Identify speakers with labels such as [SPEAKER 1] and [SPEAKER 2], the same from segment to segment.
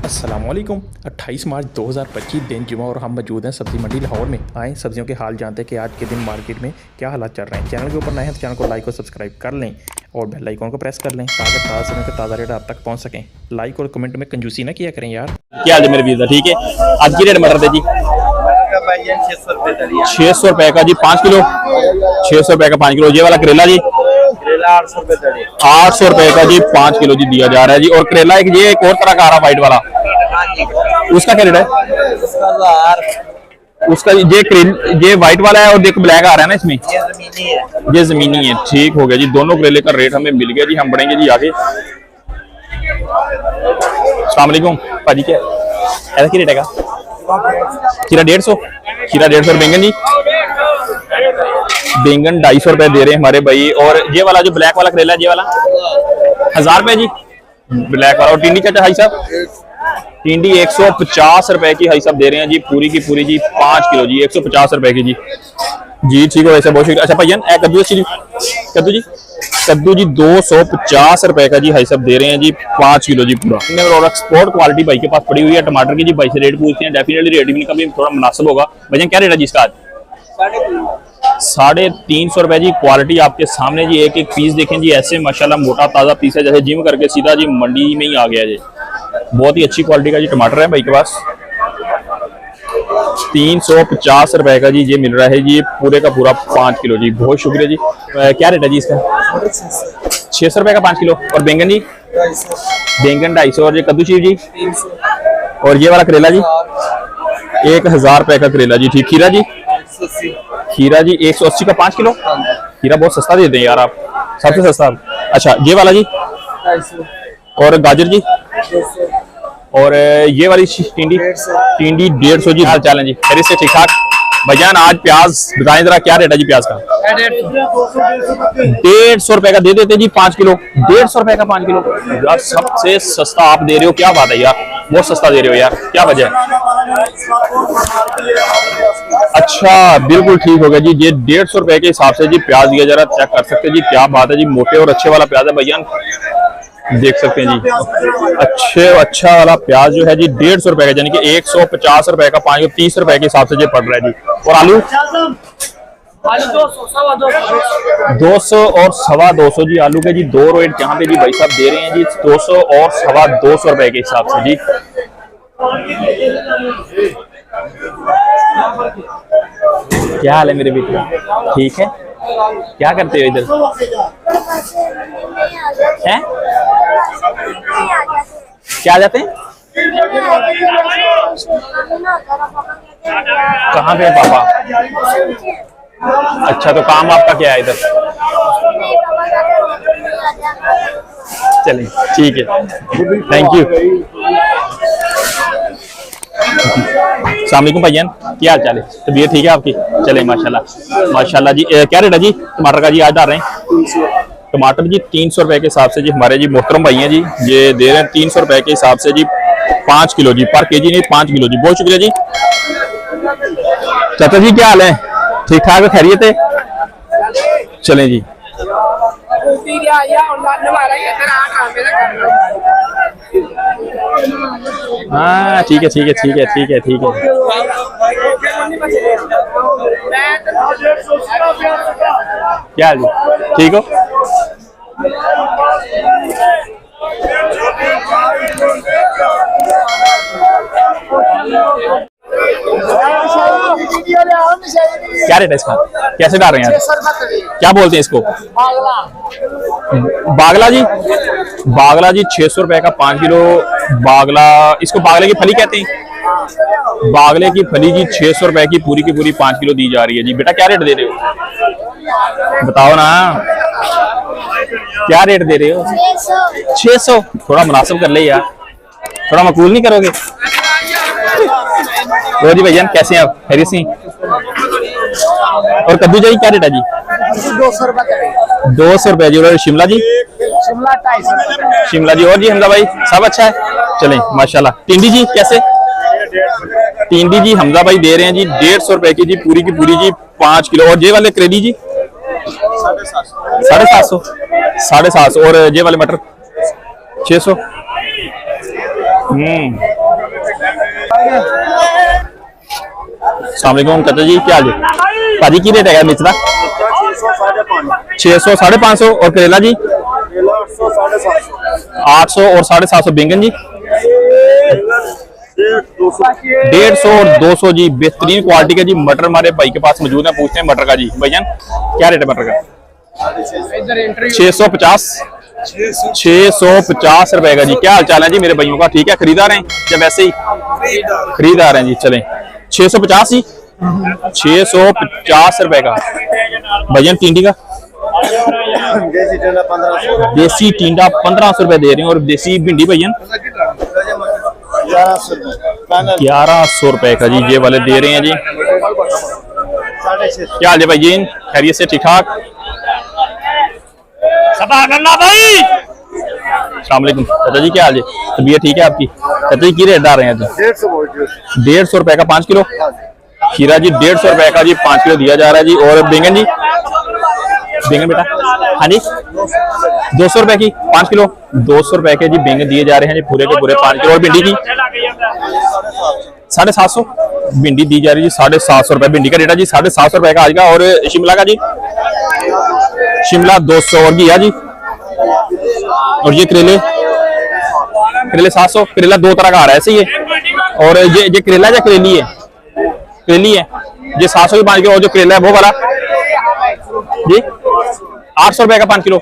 [SPEAKER 1] अस्सलामुअलैकुम। 28 मार्च 2025 दिन जुमा और हम मौजूद हैं सब्ज़ी मंडी लाहौर में। आए सब्जियों के हाल जानते हैं कि आज के दिन मार्केट में क्या हालात चल रहे हैं। चैनल के ऊपर नए हैं तो चैनल को लाइक और सब्सक्राइब कर लें और बेल आइकन को प्रेस कर लें ताकि ताज़ा समय के ताज़ा रेट आप तक पहुंच सकें। लाइक और कमेंट में कंजूसी ना किया करें यार।
[SPEAKER 2] क्या हाल है मेरे वीर, ठीक है। आज की रेट मटर थे जी 600 रुपए का जी 5 किलो, 600 रुपए का 5 किलो। ये वाला करेला जी 800 रुपए का जी 5 किलो जी दिया जा रहा है जी। और करेला एक और तरह का आ रहा व्हाइट वाला, उसका क्या रेट है? उसका ये व्हाइट वाला है और एक ब्लैक आ रहा है ना इसमें, ये जमीनी है। ठीक हो गया जी, दोनों करेले का रेट हमें मिल गया जी। हम बढ़ेंगे जी आगे। अस्सलाम वालेकुम भाजी, क्या ऐसा क्या रेट है? खीरा 150, खीरा 150। बैंगन जी बैंगन 250 रुपए दे रहे हैं हमारे भाई। और ये वाला जो ब्लैक वाला करेला है, ये वाला 1000 रुपए जी ब्लैक वाला। और टिंडी चाचा हाई साहब, टिंडी 150 रुपए की हाई साहब दे रहे हैं जी, पूरी की पूरी जी 5 किलो जी 150 रुपए की जी। जी ठीक है, वैसे बहुत शुक्रिया। अच्छा भैया कद्दू जी, कद्दू जी 250 रुपए का जी हाई साहब दे रहे हैं जी 5 किलो जी पूरा। और एक्सपोर्ट क्वालिटी भाई के पास पड़ी हुई है। टमाटर की जी भाई से रेट पूछते हैं, डेफिनेटली रेट भी कभी थोड़ा मुनासिब होगा। भैया क्या रेट है जी इसका? आज 350 रुपए जी। क्वालिटी आपके सामने जी, एक एक पीस देखें जी, ऐसे माशाल्लाह मोटा ताजा पीस है, जैसे जिम करके सीधा जी मंडी में ही आ गया जी। बहुत ही अच्छी क्वालिटी का जी टमाटर है भाई के पास। 350 रुपए का जी ये मिल रहा है जी, पूरे का पूरा 5 किलो जी। बहुत शुक्रिया जी। क्या रेट है जी इसका? 600 रुपए का 5 किलो। और बैंगन जी बैंगन 250। और ये कद्दू चीज जी, और ये वाला करेला जी 1000 रुपए का करेला जी। ठीक। खीरा जी, खीरा जी 180 का 5 किलो। खीरा बहुत सस्ता देते हैं यार आप, सबसे सस्ता। अच्छा ये वाला जी, और गाजर जी, और ये वाली टिंडी 150 जी। हाल चाल है जी, खैर से ठीक ठाक। भैयान आज प्याज बताएं जरा, क्या रेट है जी प्याज का? 150 रुपए का दे देते जी 5 किलो। 150 रुपए का 5 किलो यार, सबसे सस्ता आप दे रहे हो। क्या बात है यार, बहुत सस्ता दे रहे हो यार, क्या वजह है? अच्छा बिल्कुल ठीक हो गया जी। ये 150 रुपए के हिसाब से जी प्याज दिया जा रहा है, चेक कर सकते हैं जी। क्या बात है जी, मोटे और अच्छे वाला प्याज है भैया, देख सकते हैं जी। अच्छा वाला प्याज जो है जी 150 रुपए का, यानी कि 150 रुपए का 5 किलो 30 रुपए के हिसाब से ये पड़ रहा है जी। और आलू 200 और 225 जी। आलू के जी 2 रेट यहाँ पे जी भाई साहब दे रहे हैं जी, 200 और 225 रुपए के हिसाब से जी। क्या हाल है मेरे बेटे, ठीक है? क्या करते हो इधर हैं? क्या आ जाते हैं? कहाँ पे पापा? अच्छा तो काम आपका क्या है इधर? चलिए ठीक है, थैंक यू। अस्सलाम वालेकुम भैया, क्या हाल चाल है? तबीयत ठीक है आपकी? चले माशाल्लाह माशाल्लाह जी। क्या रेट है जी टमाटर का जी आज डाल रहे हैं? टमाटर जी 300 रुपए के हिसाब से जी हमारे जी मोहतरम भाई हैं जी, ये दे रहे हैं 300 रुपए के हिसाब से जी 5 किलो जी, पर केजी नहीं 5 किलो जी। बहुत शुक्रिया जी। चाचा जी क्या हाल है, ठीक ठाक है, खैरियत है? चलें जी। हाँ ठीक है ठीक है ठीक है ठीक है ठीक है। क्या जी, ठीक हो? क्या रेट है इसका? कैसे डाल रहे हैं यार? क्या बोलते हैं इसको? बागला जी, बागला जी 600 रुपए का 5 किलो बागला। इसको बागले की फली कहते हैं। बागले की फली जी 600 रुपए की पूरी 5 किलो दी जा रही है जी। बेटा क्या रेट दे रहे हो, बताओ ना, क्या रेट दे रहे हो? 600। थोड़ा मुनासिब कर ले यार, थोड़ा मकबूल नहीं करोगे? तो जी भैया कैसे हैं आप, खैरियत से? और कद्दू जी क्या रेट है जी?
[SPEAKER 3] 200 रुपए
[SPEAKER 2] 200 रुपए जी। और शिमला जी?
[SPEAKER 3] शिमला 250
[SPEAKER 2] शिमला जी। और जी हमजा भाई सब अच्छा है? चलें माशाल्लाह। टिंडी जी कैसे? टिंडी जी हमजा भाई दे रहे हैं जी 150 रुपए की जी, पूरी की पूरी जी 5 किलो। और ये वाले करेली जी 750 750। और ये वाले मटर 600। अस्सलामुअलैकुम चाचा जी, क्या हाल है भाजी? की रेट है मिर्च का? 600 550 और करेला जी 800 और 750 बैंगन जी 150 और 200 जी। बेहतरीन क्वालिटी का जी मटर हमारे भाई के पास मौजूद है। पूछते हैं मटर का जी। भैया क्या रेट है मटर का? 650 रुपए का जी। क्या हाल चाल है जी मेरे भाइयों का? ठीक है, खरीदार हैं या वैसे ही खरीदार हैं जी? चलें 650 ही 650 रुपए का। भैया टिंडी का देसी टिंडा 1500 रुपए दे रहे हैं और देसी भिंडी भैया 1100 रुपए का जी। ये वाले दे रहे हैं जी। क्या हाल है भाई जी? खैरियत से ठीक ठाक? अस्सलामुअलैकुम चाचा जी, क्या हाल है? तबीयत ठीक है आपकी? चाचा जी की रेट डाल रहे हैं जी? 150 रुपए का 5 किलो खीरा जी। 150 रुपए का जी 5 किलो दिया जा रहा है जी। और बैंगन जी? बैंगन बेटा हाँ जी 200 रुपए की 5 किलो 200 रुपए के जी बैंगन दिए जा रहे हैं जी पूरे के पूरे 5 किलो। और भिंडी की 750 भिंडी दी जा रही है जी 750 रुपए भिंडी का रेट है जी 750 रुपए का आज का। और शिमला का जी शिमला 200 और घिया जी। और ये करेले 700 करेला दो तरह का आ रहा है ऐसे ही है। और ये करेला या करेली है? करेली है ये 700 की 5 किलो। और जो करेला है वो वाला जी 800 रुपए का 5 किलो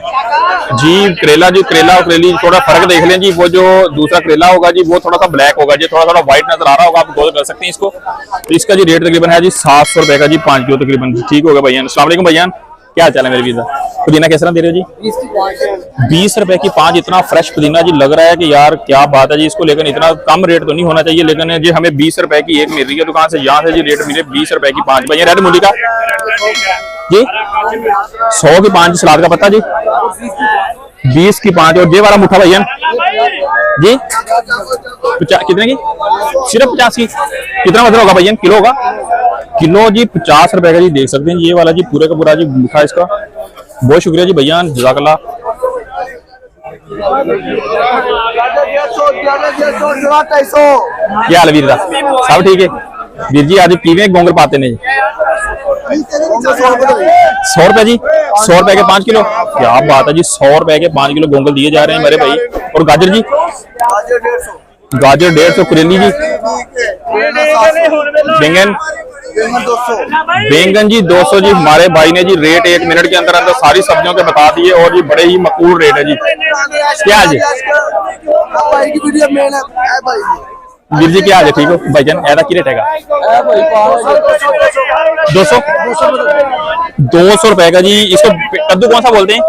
[SPEAKER 2] जी। करेला जी करेला और करेली थोड़ा फर्क देख लें जी। वो जो दूसरा करेला होगा जी वो थोड़ा सा ब्लैक होगा जी, थोड़ा व्हाइट नजर आ रहा होगा। आप गौर कर सकते हैं इसको। तो इसका जी रेट तकरीबन है जी 700 रुपए का जी 5 किलो तकरीबन। ठीक होगा भैया। अस्सलाम वालेकुम भैया, क्या हाल चाल है मेरे वीजा? पुदीना किस तरह दे रहे हो जी? 20 रुपए की 5। इतना फ्रेश पुदीना जी लग रहा है कि यार क्या बात है जी इसको। लेकिन इतना कम रेट तो नहीं होना चाहिए। लेकिन जी हमें 20 रुपए की एक मिल रही है दुकान से, यहाँ से जी रेट मिले 20 रुपए की 5। भैया रेड मूली का जी 100 की 5 सलाद का पत्ता जी 20 की 5। और ये वाला मुठा भैया जी कितने की? सिर्फ 50 की। कितना मतलब होगा भैया? किलो होगा? किलो जी 50 रुपए का जी। देख सकते हैं ये वाला जी पूरे का पूरा जी मुठा इसका। बहुत शुक्रिया जी भैया, जज़ाकल्लाह। क्या हाल है वीर? सब ठीक है वीर जी। आज किवें गोंगल पाते ने जी 100 रुपए जी 100 रुपए के 5 किलो। क्या बात है जी 100 रुपए के 5 किलो गोंगल दिए जा रहे हैं मेरे भाई। और गाजर जी गाजर 150 करेली जी। बैंगन जी 200 जी। हमारे भाई ने जी रेट 1 मिनट के अंदर अंदर सारी सब्जियों के बता दिए और जी बड़े ही मकबूल रेट है जी। क्या जी वीर जी क्या हाल है? ठीक हो भाईजान? ऐसा की रेट है? 200 रुपए का जी। इसको कद्दू कौन सा बोलते हैं?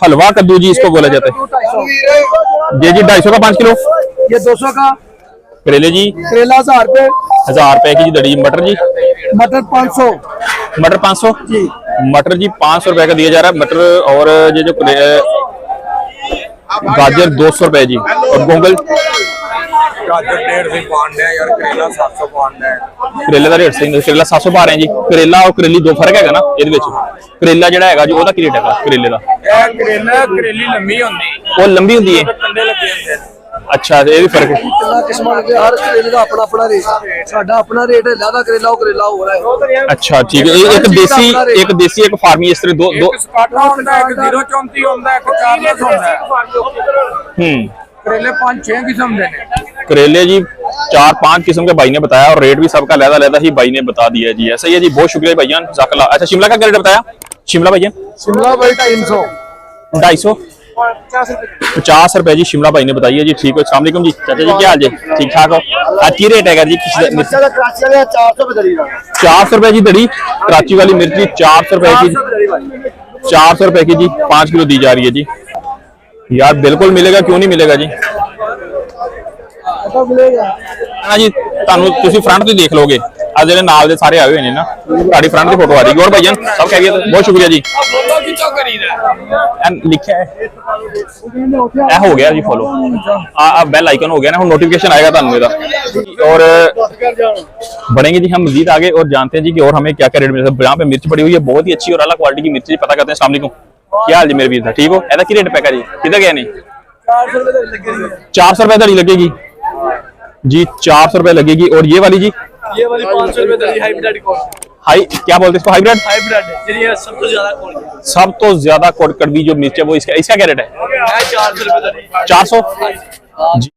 [SPEAKER 2] हलवा कद्दू जी इसको बोला जाता है जी 250 का 5 किलो।
[SPEAKER 3] ये 200 का।
[SPEAKER 2] करेले जी
[SPEAKER 3] करेला 1000 रुपए।
[SPEAKER 2] 1000 रुपए की जी दड़ी। मटर जी
[SPEAKER 3] मटर 500
[SPEAKER 2] जी। मटर जी 500 रुपए का दिया जा रहा है मटर। और ये जो गाजर 200 रुपए जी। और गोंगल
[SPEAKER 4] गाजर 150 पाउंड है यार, करेला 700 पाउंड है।
[SPEAKER 2] करेले का रेट सही करेला 700 पा रहे हैं जी। करेला और करेली दो फर्क है ना ਇਹਦੇ ਵਿੱਚ। करेला ਜਿਹੜਾ ਹੈਗਾ ਜੀ ਉਹਦਾ ਕੀ ਰੇਟ ਹੈਗਾ करेले ਦਾ?
[SPEAKER 4] ਇਹ करेली लंबी होंदी,
[SPEAKER 2] ਉਹ ਲੰਬੀ ਹੁੰਦੀ ਹੈ।
[SPEAKER 4] ਕੰਡੇ ਲੱਗੇ ਹੁੰਦੇ।
[SPEAKER 2] अच्छा ਇਹ ਵੀ ਫਰਕ ਹੈ।
[SPEAKER 3] कितना किस्म के हर करेले का अपना अपना रेट साडा अपना रेट है। ज्यादा करेला हो रहा है।
[SPEAKER 2] अच्छा ठीक है। एक देसी एक फार्मी इस तरह दो
[SPEAKER 4] ਇੱਕ ਸਕਾਟਾ ਹੁੰਦਾ, ਇੱਕ 034 ਹੁੰਦਾ, ਇੱਕ 400 ਹੁੰਦਾ। करेले 5-6 किस्म दे ने।
[SPEAKER 2] करेले जी 4-5 किस्म के भाई ने बताया और रेट भी सबका अलग-अलग ही भाई ने बता दिया जी। ऐसा ही है जी। बहुत शुक्रिया भैया, जज़ाकल्लाह। अच्छा शिमला का क्या रेट बताया? शिमला भैया
[SPEAKER 3] शिमला भाई 300
[SPEAKER 2] 250 50 रुपए जी शिमला भाई ने बताइए जी। ठीक है। अस्सलाम वालेकुम जी चाचा जी, क्या हाल जी? ठीक ठाक हो? आज की रेट है जी? 400 रुपए जी दड़ी। कराची वाली मिर्ची 400 रुपए की 400 रुपए की जी 5 किलो दी जा रही है जी। यार बिल्कुल मिलेगा, क्यों नहीं मिलेगा जी? हाँ जी ਤੁਹਾਨੂੰ ਤੁਸੀਂ ਫਰੰਟ ਤੋਂ ਦੇਖ ਲੋਗੇ। ਆ ਜਿਹੜੇ ਨਾਲ ਦੇ ਸਾਰੇ ਆਏ ਹੋਏ ਨੇ ਨਾ ਤੁਹਾਡੀ ਫਰੰਟ ਦੀ ਫੋਟੋ ਆ ਜਾਏਗੀ। और भाईजान सब कह गए बहुत शुक्रिया जी। लिखा है ਇਹ ਹੋ ਗਿਆ ਜੀ फॉलो आ बेल आइकन हो गया ना, नोटिफिकेशन आएगा ਤੁਹਾਨੂੰ ਇਹਦਾ। और बढ़ेंगे जी हम मजीद आगे और जानते हैं जी कि और हमें क्या क्या रेट मिल सकता है। यहाँ पे मिर्च पड़ी हुई है बहुत ही अच्छी और अलग क्वालिटी की मिर्च जी। पता करते हैं। अस्सलाम वालेकुम, क्या हाल जी मेरे वीर? ठीक हो? ऐसा की रेट पैका जी? किधर गया नहीं? 400 रुपए दड़ी लगेगी जी 400 रुपए लगेगी। और ये वाली जी?
[SPEAKER 3] ये वाली 500 रुपए दरी हाइब्रिड कॉर्ड।
[SPEAKER 2] हाई क्या बोलते हैं इसको? हाइब्रिड।
[SPEAKER 3] हाइब्रिड ये सबसे ज्यादा कॉर्ड
[SPEAKER 2] सब तो ज्यादा कड़वी जो मिर्च है वो इसका क्या रेट है?
[SPEAKER 3] 400 रुपए दरी।
[SPEAKER 2] 400 जी।